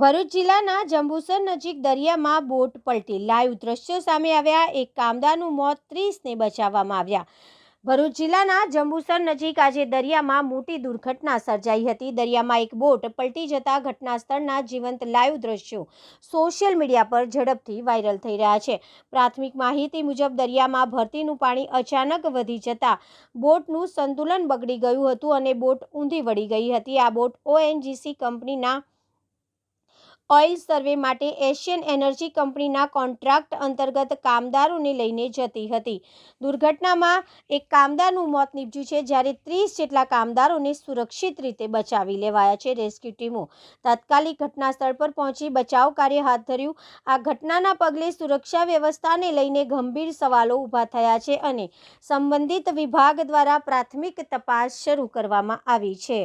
ભરૂચ જિલ્લાના જંબુસર નજીક દરિયામાં બોટ પલટી, લાઈવ દ્રશ્યો સામે આવ્યા। એક કામદારનું મોત, 30ને બચાવવામાં આવ્યા। ભરૂચ જિલ્લાના જંબુસર નજીક આજે દરિયામાં મોટી દુર્ઘટના સર્જાઈ હતી। દરિયામાં એક બોટ પલટી જતા ઘટના સ્થળના જીવંત લાઈવ દ્રશ્યો સોશિયલ મીડિયા પર ઝડપથી વાયરલ થઈ રહ્યા છે। પ્રાથમિક માહિતી મુજબ દરિયામાં ભરતીનું પાણી અચાનક વધી જતા બોટનું સંતુલન બગડી ગયું હતું અને બોટ ઊંધી વળી ગઈ હતી। આ બોટ ONGC કંપનીના ઓઇલ સર્વે માટે એશિયન એનર્જી કંપનીના કોન્ટ્રાક્ટ અંતર્ગત કામદારોને લઈને જતી હતી। દુર્ઘટનામાં એક કામદારનું મોત નીપજ્યું છે, જ્યારે 30 જેટલા કામદારોને સુરક્ષિત રીતે બચાવી લેવાયા છે। રેસ્ક્યુ ટીમો તાત્કાલિક ઘટના સ્થળ પર પહોંચી બચાવ કાર્ય હાથ ધર્યું। આ ઘટનાના પગલે સુરક્ષા વ્યવસ્થાને લઈને ગંભીર સવાલો ઊભા થયા છે અને સંબંધિત વિભાગ દ્વારા પ્રાથમિક તપાસ શરૂ કરવામાં આવી છે।